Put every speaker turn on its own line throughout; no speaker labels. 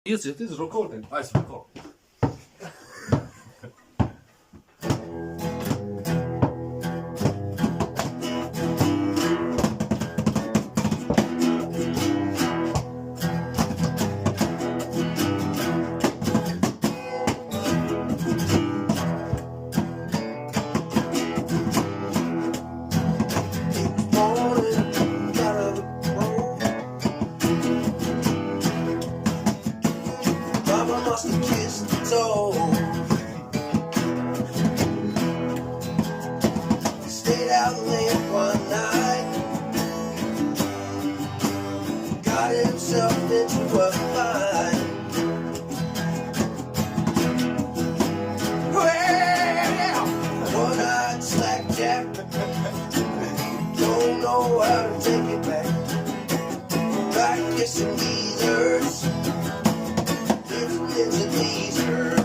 Yes, it is recording. I record.
Stayed out late one night, got himself into a fight. Well, one-eyed slackjack, don't know how to take it back. Like kissing geezers, living into leisure.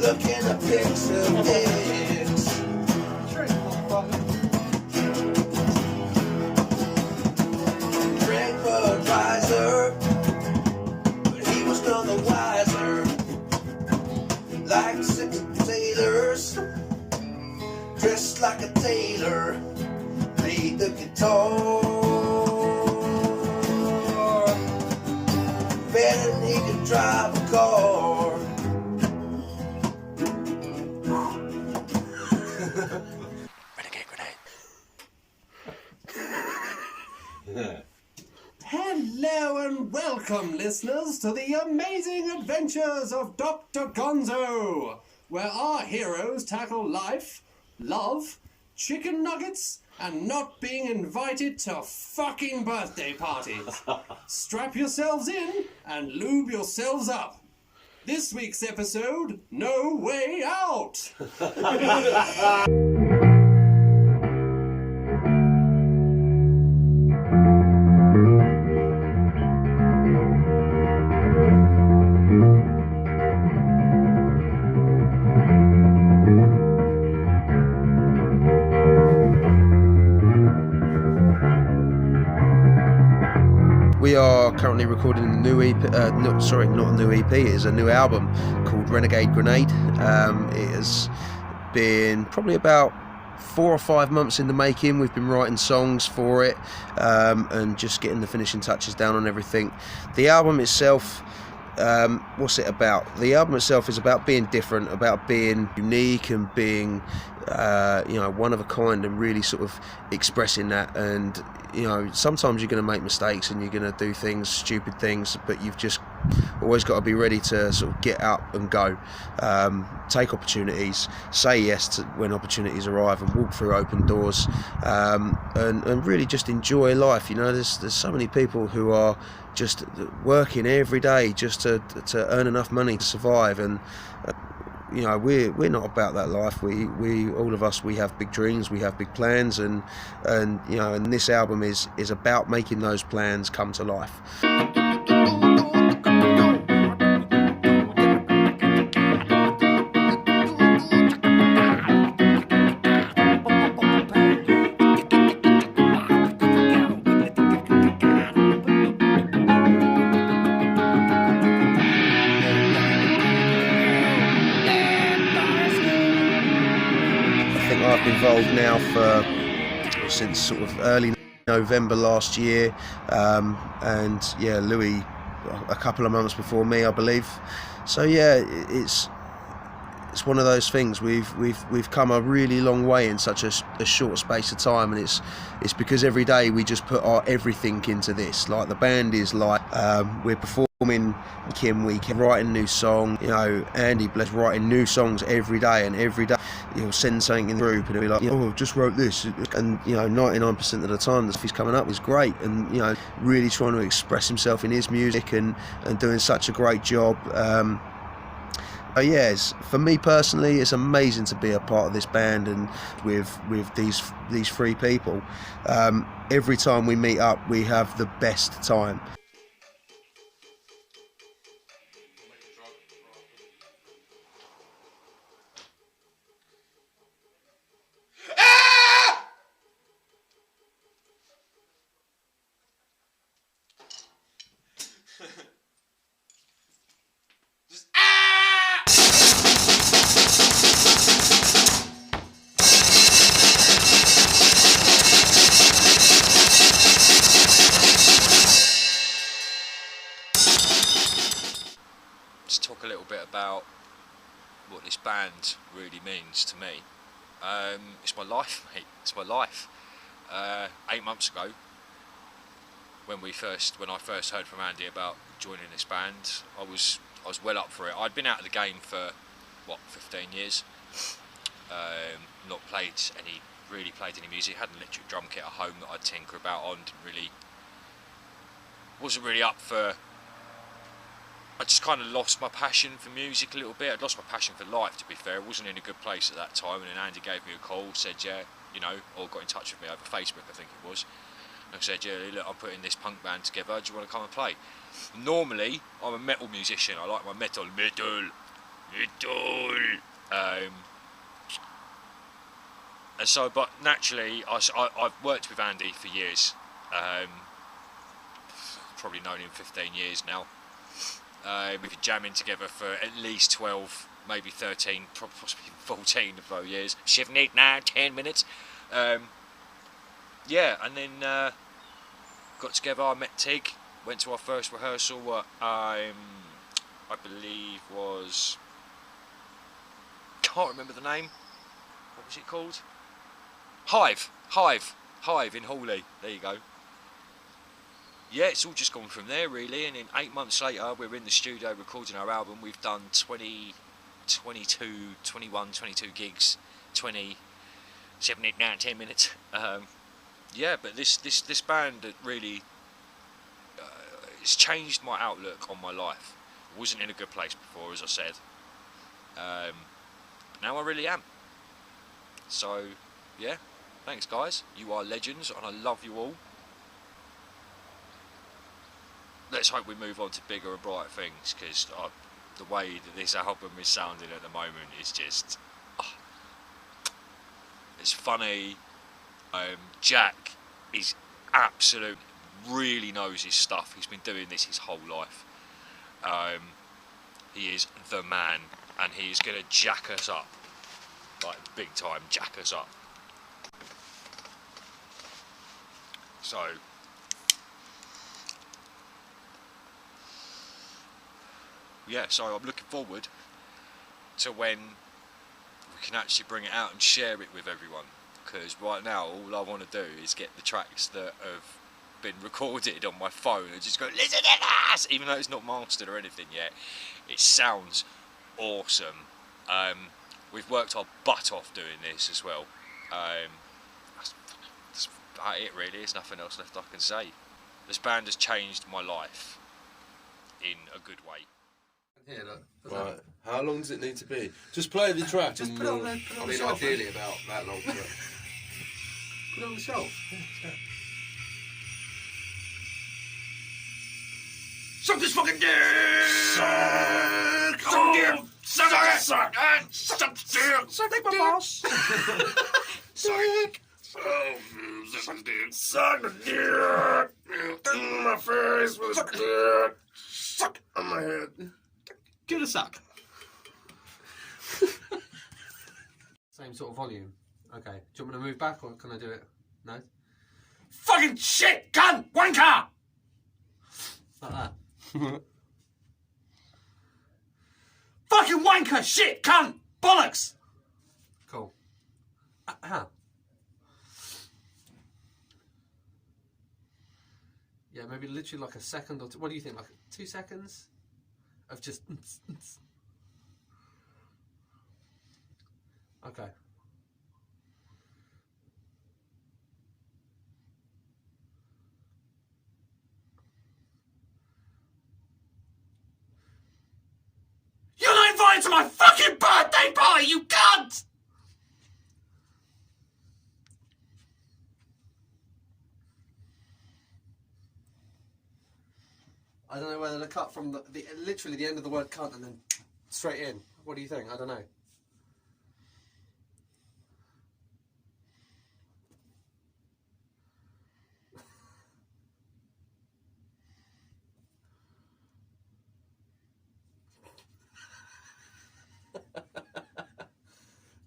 Looking at pixel mix. Drank Budweiser, but he was none the wiser. Like six sailors, dressed like a tailor, played the guitar. Better than he could drive a car.
Renegade Grenade.
Hello and welcome, listeners, to the amazing adventures of Doctor Gonzo, where our heroes tackle life, love, chicken nuggets, and not being invited to fucking birthday parties. Strap yourselves in and lube yourselves up. This week's episode, No Way Out!
We are currently recording a new EP, not a new EP, it is a new album called Renegade Grenade. It has been probably about 4 or 5 months in the making. We've been writing songs for it and just getting the finishing touches down on everything. The album itself, what's it about? The album itself is about being different, about being unique and being one of a kind, and really sort of expressing that. And sometimes you're going to make mistakes and you're going to do things, stupid things, but you've just always got to be ready to sort of get up and go, take opportunities, say yes to when opportunities arrive, and walk through open doors, and really just enjoy life. There's so many people who are just working every day just to earn enough money to survive, and we're not about that life. We all of us, we have big dreams, we have big plans, and this album is about making those plans come to life. I've been involved now since sort of early November last year, and Louis a couple of months before me, I believe. So it's one of those things. We've come a really long way in such a short space of time, and it's because every day we just put our everything into this. Like the band is like we're performing Kim week, writing new song. Andy Bless writing new songs every day, and every day he'll send something in the group and he'll be like, I just wrote this, and 99% of the time the stuff he's coming up is great, and really trying to express himself in his music and doing such a great job. For me personally, it's amazing to be a part of this band and with these three people. Every time we meet up, we have the best time.
little bit about what this band really means to me. It's my life, mate. It's my life. 8 months ago, when I first heard from Andy about joining this band, I was well up for it. I'd been out of the game for 15 years. Not really played any music. Had an electric drum kit at home that I'd tinker about on. Wasn't really up for. I just kind of lost my passion for music a little bit. I'd lost my passion for life, to be fair. I wasn't in a good place at that time, and then Andy gave me a call, said, yeah, or got in touch with me over Facebook, I think it was, and said, yeah, look, I'm putting this punk band together, do you want to come and play? Normally, I'm a metal musician. I like my metal. And so, but naturally, I've worked with Andy for years. Probably known him 15 years now. We've been jamming together for at least 12, maybe 13, possibly 14 of those years. 7, 8, 9, 10 minutes. Yeah, and then got together. I met Tig. Went to our first rehearsal. I believe was, can't remember the name. What was it called? Hive in Hawley. There you go. Yeah, it's all just gone from there really, and then 8 months later we're in the studio recording our album. We've done 21, 22 gigs, 20, 7, 8, 9, 10 minutes. Yeah, but this band really it's changed my outlook on my life. I wasn't in a good place before, as I said. But now I really am. So, yeah, thanks guys. You are legends, and I love you all. Let's hope we move on to bigger and brighter things, because the way that this album is sounding at the moment is just... it's funny. Jack is absolute, really knows his stuff. He's been doing this his whole life. He is the man, and he is going to jack us up. Like, big time, jack us up. So... yeah, so I'm looking forward to when we can actually bring it out and share it with everyone, because right now all I want to do is get the tracks that have been recorded on my phone and just go, listen to this, even though it's not mastered or anything yet. It sounds awesome. We've worked our butt off doing this as well. That's about it really. There's nothing else left I can say. This band has changed my life in a good way.
Here, look.
Right. How long does it need to be? Just play the track.
Just
and
put it on
we'll...
the
I mean,
shelf.
ideally about that long. But...
Put it on the shelf.
Suck this fucking dick! Suck!
Suck
it! Suck it! Suck it! Suck dick!
Suck it, my boss.
Suck! Suck the dick! Suck the dick! In my face with a dick! Suck on my head!
Give it a suck. Same sort of volume. Okay. Do you want me to move back, or can I do it? No?
Fucking shit! Cunt! Wanker!
Like that.
Fucking wanker! Shit! Cunt! Bollocks!
Cool. How? Yeah, maybe literally like a second or two. What do you think? Like 2 seconds of just. Okay.
You're not invited to my fucking birthday party, you cunt!
I don't know whether to cut from the literally the end of the word cunt and then straight in. What do you think? I don't know.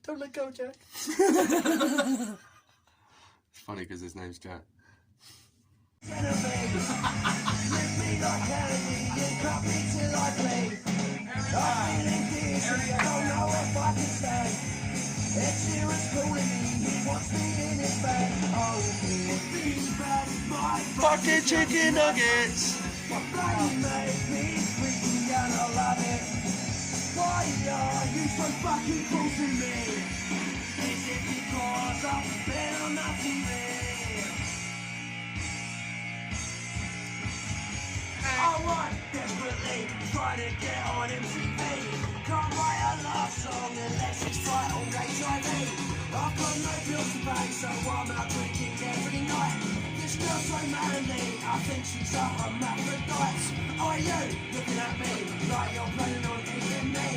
Don't let go, Jack.
It's funny because his name's Jack.
Lift me like Kennedy and cut me till I bleed. I'm feeling dizzy, I don't know if I can stay. Ed Sheeran's calling me, he wants me in his bed. Oh, feedback is my
Fucking chicken nuggets.
what bloody made me freaky and I love it. Why are you so fucking cruel to me? Is it because I've been on that TV? I want desperately trying to get on MTV. Can't write a love song unless it's right on HIV. I've got no bills to pay, so I'm out drinking every night. This girl's so manly, I think she's a hermaphrodite. Oh, you looking at me like you're planning on eating me?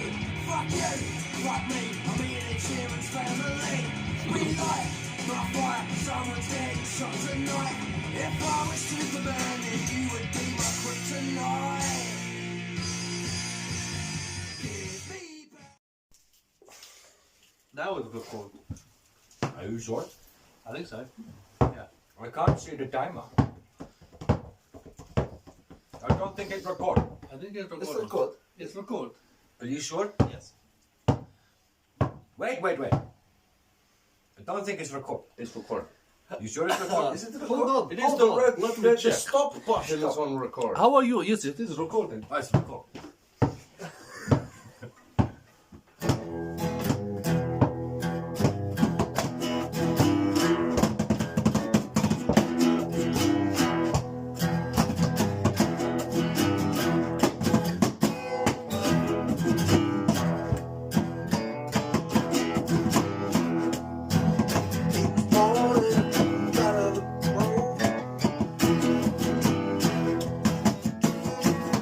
Fuck you, fuck me, I'm eating Sheeran's family. We light my fire, someone's getting shot tonight. If I was Superman, then you would be my kryptonite. Give me back.
Now it's recorded.
Are you sure?
I think so.
I can't see the timer. I don't think it's recorded.
I think it's recorded.
It's recorded.
It's recorded.
Are you sure?
Yes.
Wait. I don't think it's recorded.
It's recorded.
You sure it's recorded?
Is it the
Hold on.
It is
Hold
the
on.
red.
Let me just stop pushing this on record.
How are you? Yes, it is recording.
Oh, it's recorded.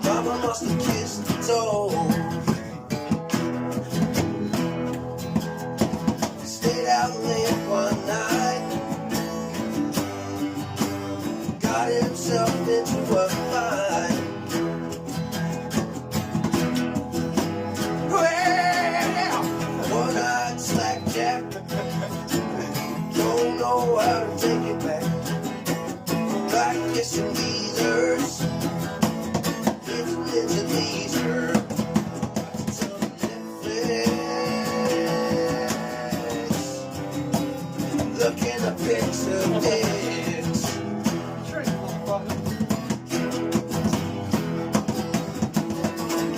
Mama must have kissed the toe. Stayed out late one night. Got himself into a fight. Well, one-eyed slackjack. Don't know how to take it back. Like kissing Weezers. It's a teaser. Looking at pics of dicks.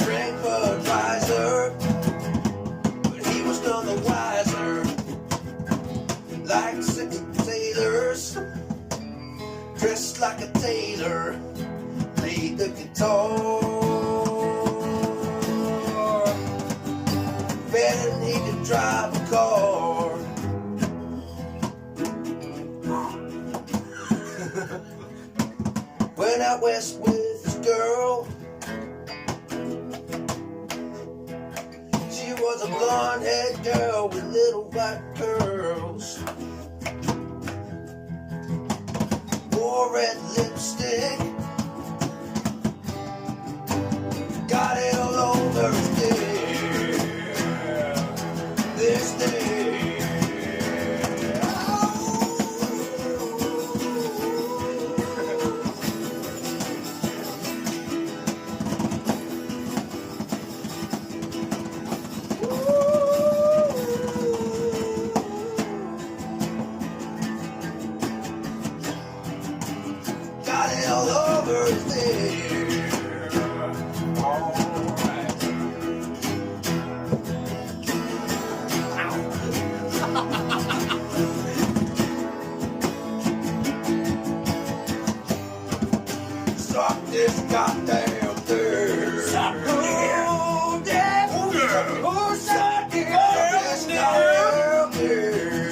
Drank Budweiser, but he was none the wiser. Like six sailors, dressed like a tailor, played the guitar. Better than he could drive a car. Went out west with his girl. She was a blonde-haired girl with little white curls. Wore red lipstick. Got it all over his dick. This day. Got it all over his dick. Alright. Suck this goddamn thing. Suck it. Oh, yeah. Oh, yeah. Oh, suck it. Suck this goddamn thing.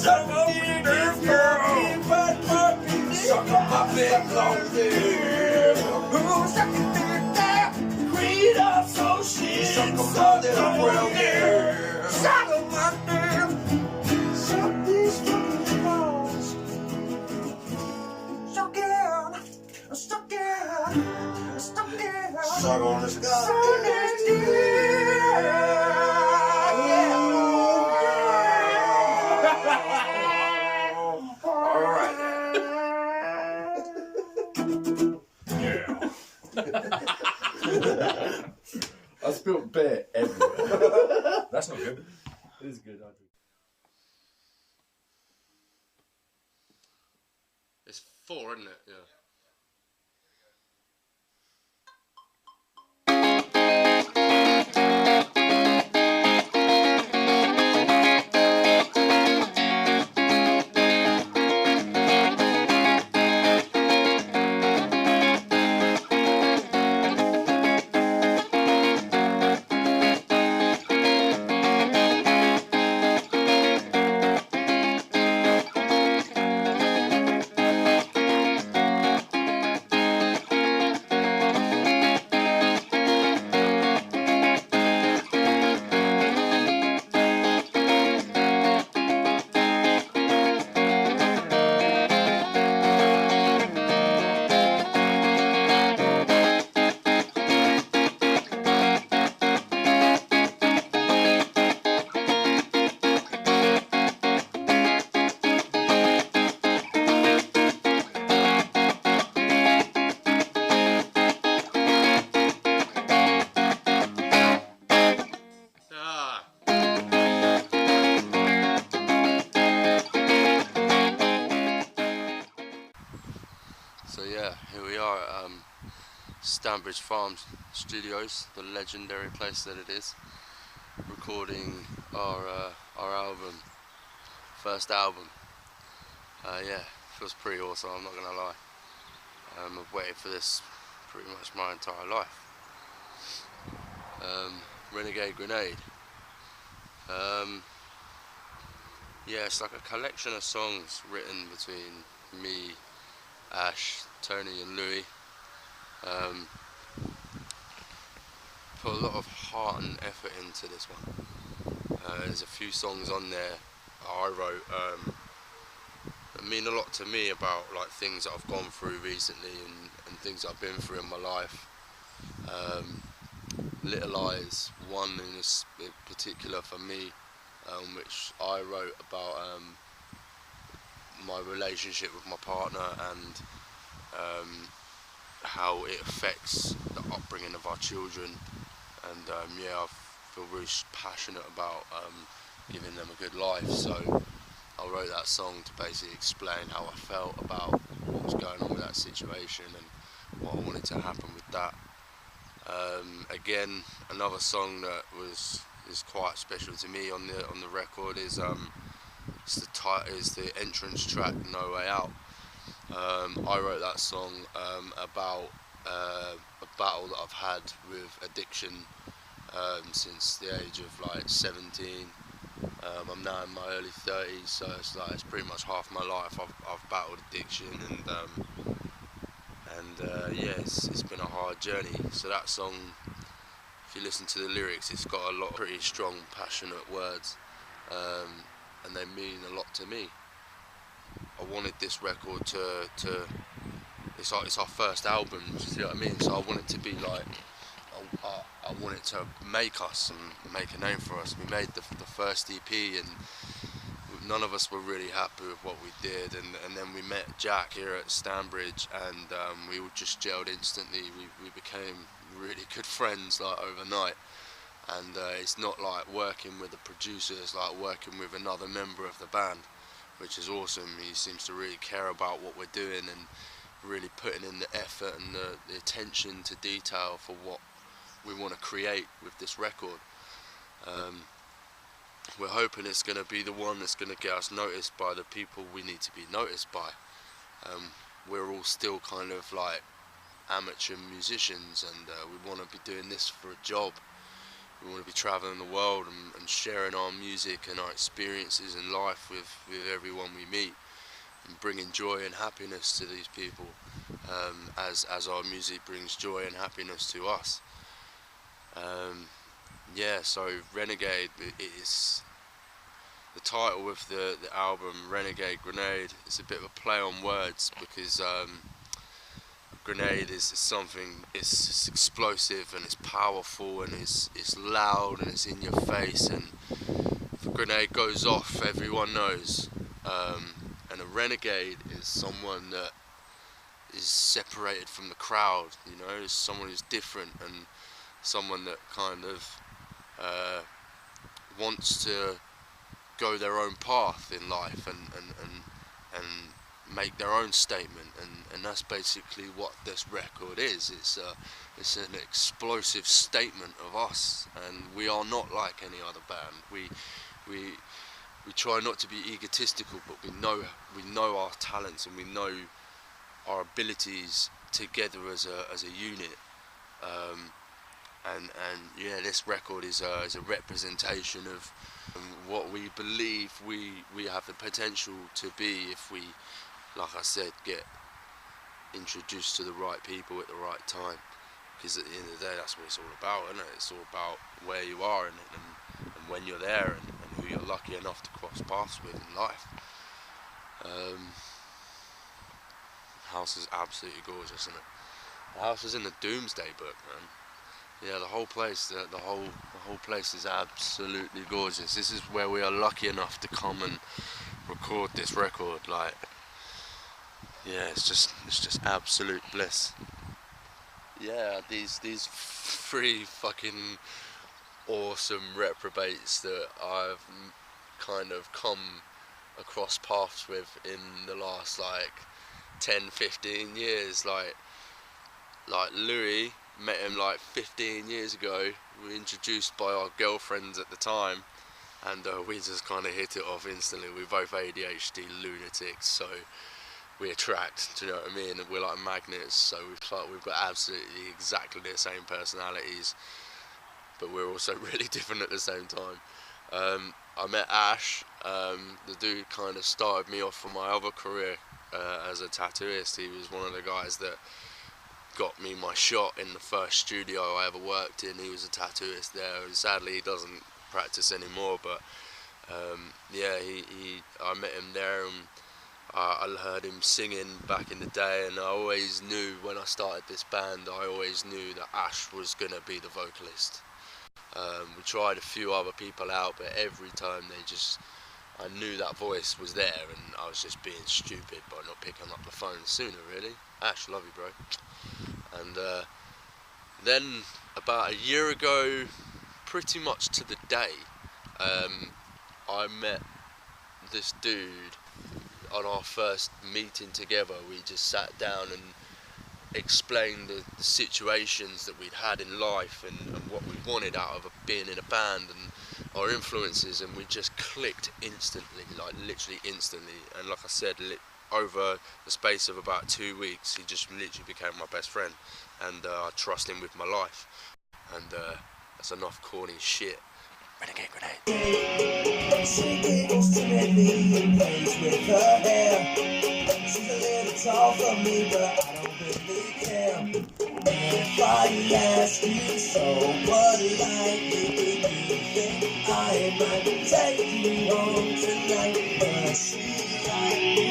Suck this goddamn thing. Suck my big long dick. Oh, suck it there. Creed of so shit. Suck my little brown dick. Suck my dick. Suck these fucking balls. Suck it. Suck it. Suck it. Suck on this goddamn dick. All right.
That's
spilled beer everywhere.
That's not good.
It's good. I think.
It's 4, isn't it? Yeah. So yeah, here we are at Stanbridge Farms Studios, the legendary place that it is, recording our album, first album. Yeah, feels pretty awesome, I'm not gonna lie. I've waited for this pretty much my entire life. Renegade Grenade. Yeah, it's like a collection of songs written between me, Ash, Tony and Louis. Put a lot of heart and effort into this one. There's a few songs on there I wrote that mean a lot to me about like things that I've gone through recently and things I've been through in my life. Little Eyes, one in particular for me, which I wrote about my relationship with my partner and how it affects the upbringing of our children, and yeah, I feel really passionate about giving them a good life, so I wrote that song to basically explain how I felt about what was going on with that situation and what I wanted to happen with that. Again, another song that is quite special to me on the record is the entrance track, No Way Out. I wrote that song about a battle that I've had with addiction since the age of like 17. I'm now in my early 30s, so it's pretty much half my life I've battled addiction, and yeah, it's been a hard journey. So that song, if you listen to the lyrics, it's got a lot of pretty strong, passionate words, and they mean a lot to me. I wanted this record to it's our first album, you see what I mean? So I want it to be like, I want it to make us and make a name for us. We made the first EP and none of us were really happy with what we did, and then we met Jack here at Stanbridge, and we just gelled instantly. We became really good friends like overnight, and it's not like working with a producer, it's like working with another member of the band, which is awesome. He seems to really care about what we're doing and really putting in the effort and the attention to detail for what we want to create with this record. We're hoping it's going to be the one that's going to get us noticed by the people we need to be noticed by. We're all still kind of like amateur musicians, and we want to be doing this for a job. We want to be traveling the world and sharing our music and our experiences in life with everyone we meet, and bringing joy and happiness to these people, as our music brings joy and happiness to us. Yeah, so Renegade is the title of the album, Renegade Grenade. It's a bit of a play on words because grenade is something, it's explosive and it's powerful and it's loud and it's in your face, and if a grenade goes off, everyone knows. And a renegade is someone that is separated from the crowd, you know, it's someone who's different, and someone that kind of wants to go their own path in life and make their own statement, and that's basically what this record is. It's an explosive statement of us, and we are not like any other band. We try not to be egotistical, but we know our talents and we know our abilities together as a unit. And yeah, this record is a representation of what we believe we have the potential to be if we, like I said, get introduced to the right people at the right time. Because at the end of the day, that's what it's all about, isn't it? It's all about where you are and when you're there and who you're lucky enough to cross paths with in life. The house is absolutely gorgeous, isn't it? The house is in the Doomsday Book, man. Yeah, the whole place, the whole place is absolutely gorgeous. This is where we are lucky enough to come and record this record. Like, yeah, it's just absolute bliss. Yeah, these three fucking awesome reprobates that I've kind of come across paths with in the last like 10-15 years. Like Louis, met him like 15 years ago. We were introduced by our girlfriends at the time, and we just kind of hit it off instantly. We're both ADHD lunatics, so we attract, do you know what I mean? And we're like magnets, so we've got absolutely exactly the same personalities, but we're also really different at the same time. I met Ash, the dude kind of started me off for my other career as a tattooist. He was one of the guys that got me my shot in the first studio I ever worked in. He was a tattooist there, and sadly he doesn't practice anymore, but yeah, I met him there, and I heard him singing back in the day, and I always knew when I started this band, I always knew that Ash was going to be the vocalist. We tried a few other people out, but every time I knew that voice was there, and I was just being stupid by not picking up the phone sooner, really. Ash, love you, bro. And then about a year ago, pretty much to the day, I met this dude on our first meeting together. We just sat down and explained the situations that we'd had in life and what we wanted out of being in a band and our influences, and we just clicked instantly, like literally instantly. And like I said, over the space of about 2 weeks, he just literally became my best friend, and I trust him with my life, and that's enough corny shit. Renegade Grenade.
She giggles timidly and plays with her hair. She's a little tall for me, but I don't really care. If I ask you, so what likely do you think I might take you home tonight? But she's like me,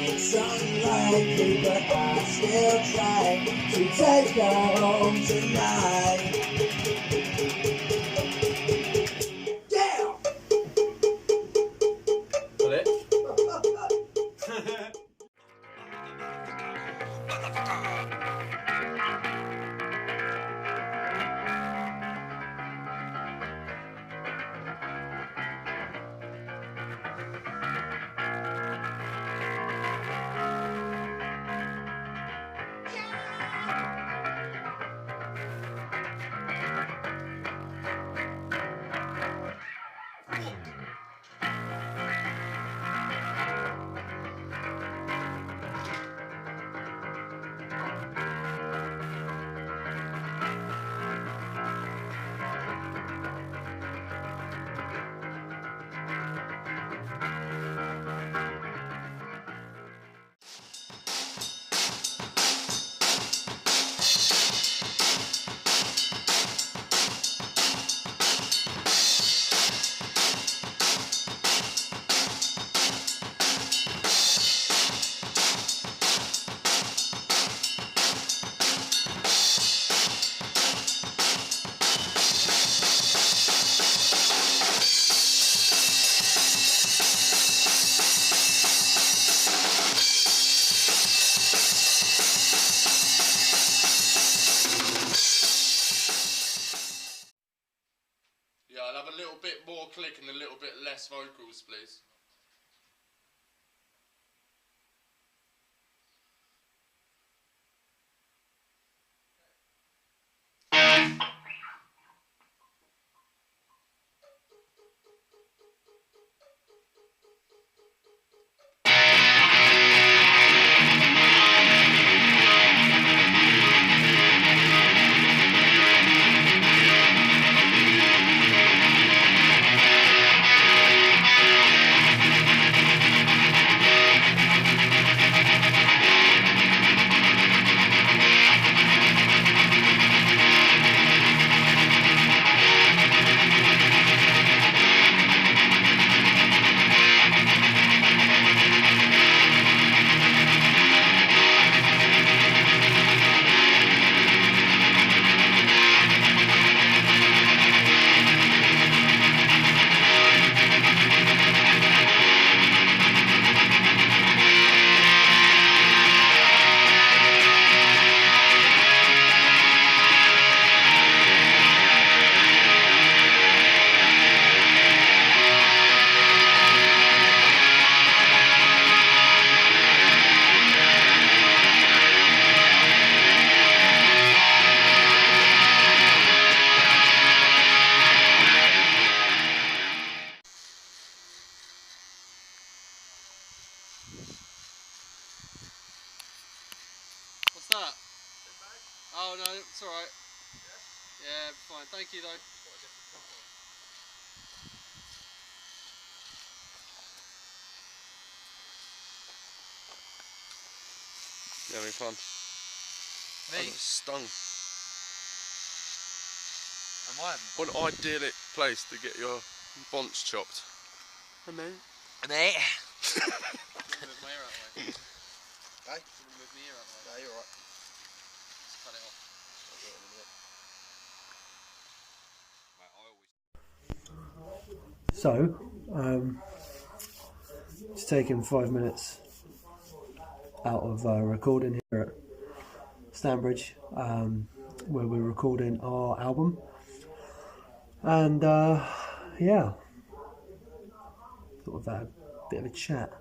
it's unlikely, but I still try to take her home tonight.
vocals, please.
What's that? Oh no, it's alright. Yeah, fine. Thank you though.
You having fun?
Me?
I got stung.
Am I having
What an idyllic place to get your bonch chopped.
fun? Mate.
Move my ear out of the way.
Hey?
Move my ear out of the way.
No, you're alright.
Just cut it off.
So, it's taken 5 minutes out of recording here at Stanbridge, where we're recording our album, and yeah, thought of that bit of a chat.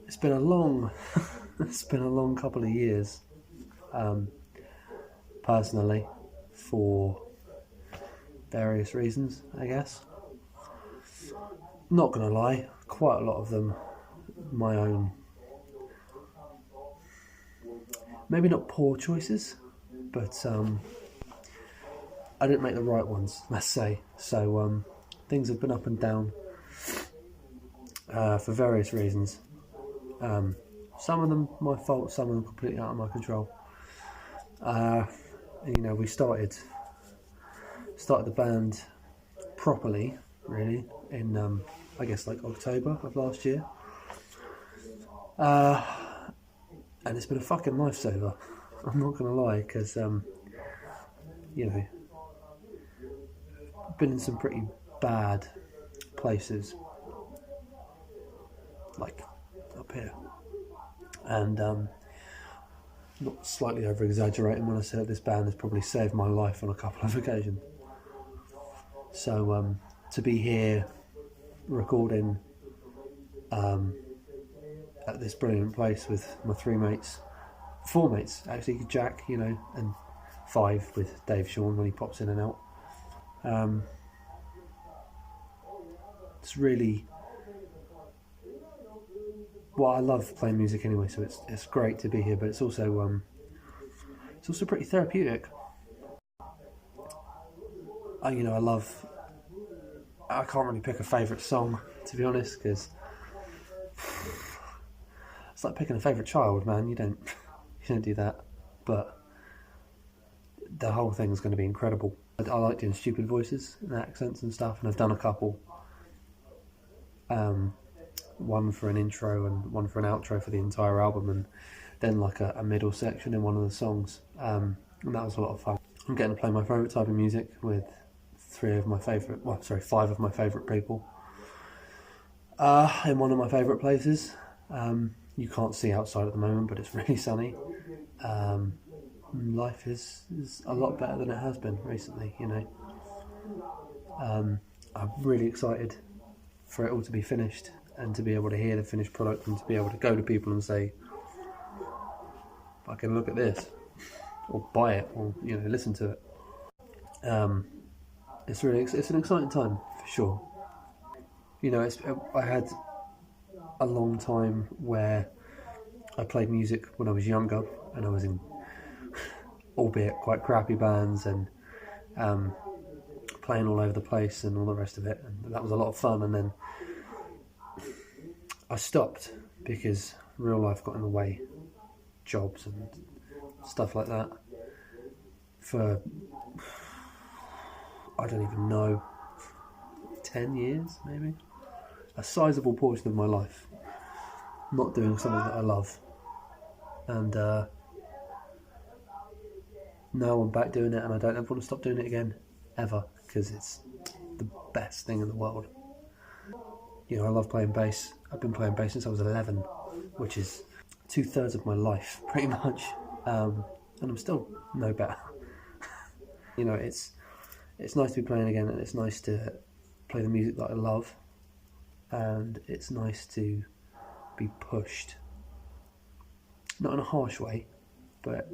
It's been a long, it's been a long couple of years, personally, for various reasons, I guess. Not gonna lie, quite a lot of them my own, maybe not poor choices, but I didn't make the right ones, let's say. So things have been up and down for various reasons. Some of them my fault, some of them completely out of my control. You know, we started the band properly, really, in I guess like October of last year, and it's been a fucking lifesaver. I'm not gonna lie, because you know, been in some pretty bad places, like up here, and not slightly over exaggerating when I say that this band has probably saved my life on a couple of occasions. So to be here recording at this brilliant place with my four mates actually, Jack, you know, and 5 with Dave Sean when he pops in and out. It's really, well, I love playing music anyway, so it's great to be here, but it's also pretty therapeutic. You know, I can't really pick a favourite song, to be honest, because it's like picking a favourite child, man. You don't do that, but the whole thing's going to be incredible. I like doing stupid voices and accents and stuff, and I've done a couple. One for an intro and one for an outro for the entire album, and then like a middle section in one of the songs, and that was a lot of fun. I'm getting to play my favourite type of music with 5 of my favourite people in one of my favourite places. You can't see outside at the moment, but it's really sunny. Life is a lot better than it has been recently, you know.
I'm really excited for it all to be finished and to be able to hear the finished product and to be able to go to people and say, I can look at this, or buy it, or listen to it. It's an exciting time for sure. I had a long time where I played music when I was younger, and I was in, albeit quite crappy bands, and playing all over the place and all the rest of it, and that was a lot of fun. And then I stopped because real life got in the way, jobs and stuff like that, for I don't even know, 10 years maybe, a sizable portion of my life not doing something that I love. And now I'm back doing it, and I don't ever want to stop doing it again, ever, because it's the best thing in the world. I love playing bass. I've been playing bass since I was 11, which is 2/3 of my life, pretty much, and I'm still no better. It's nice to be playing again, and it's nice to play the music that I love, and it's nice to be pushed, not in a harsh way, but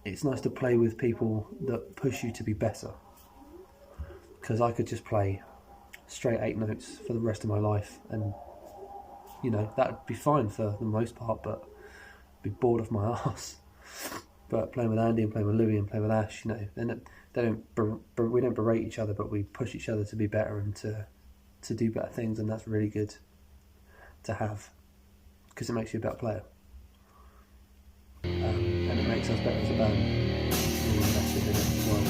it's nice to play with people that push you to be better, because I could just play straight 8 notes for the rest of my life, and that would be fine for the most part, but I'd be bored of my arse. But playing with Andy and playing with Louis and playing with Ash, we don't berate each other, but we push each other to be better and to do better things, and that's really good to have, because it makes you a better player, and it makes us better as a band. We're invested in it as well.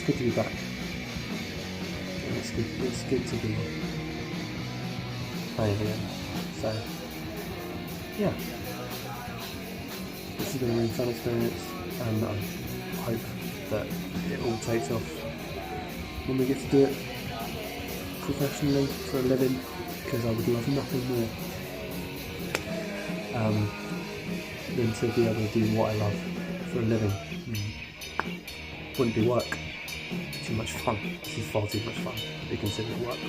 Good to be back, and it's good to be playing again. So yeah, this has been a really fun experience, and I hope that it all takes off when we get to do it professionally for a living, because I would love nothing more than to be able to do what I love for a living. Wouldn't be work. Too much fun. This is far too much fun to be considered work.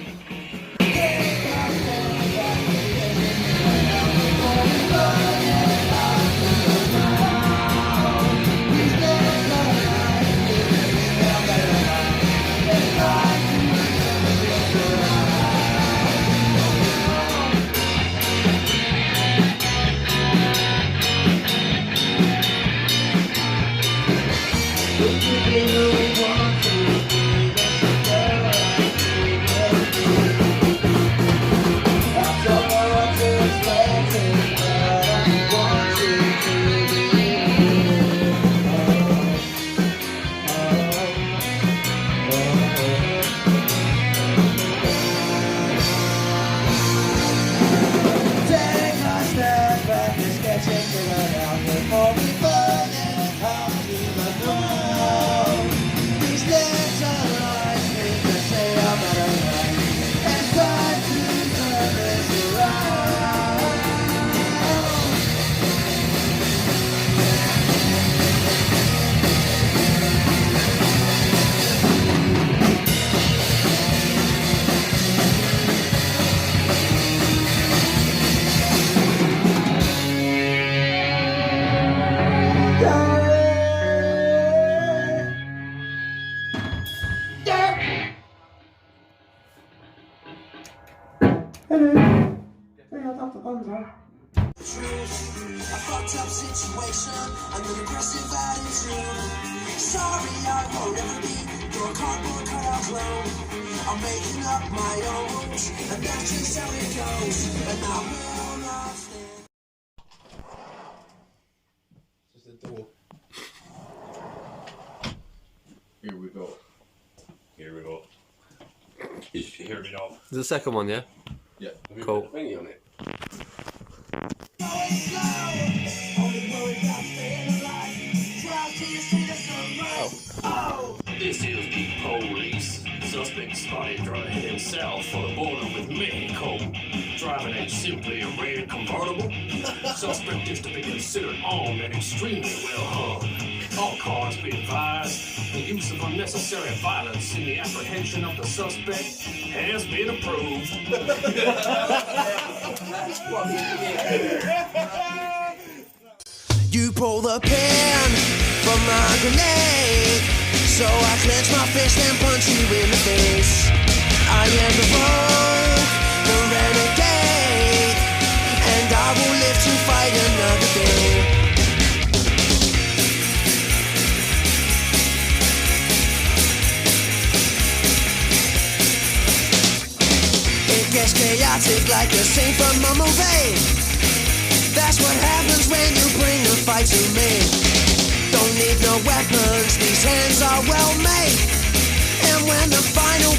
That's all Hello. We are Doctor Gonzo. A fucked up situation and an aggressive attitude. Sorry, I won't ever be your cardboard cutout clone. I'm making up my own rules, and that's just how it goes. And I will not stand.
Just a door. Here we go. Here we go. Here we go.
The second one, yeah?
Yeah.
Cool.
Thingy on it.
This is the police. Suspect spotted driving himself for the border with Mexico. Driving in simply a red convertible. Suspect is to be considered armed and extremely well hung. All cars be advised. The use of unnecessary violence in the apprehension of the suspect has been approved.
You pull the pin from my grenade, so I clench my fist and punch you in the face. I am the FRONCH, the Renegade, and I will live to fight another day. It gets chaotic like a scene from a movie. That's what happens when you bring a fight to me. Don't need no weapons, these hands are well made. And when the final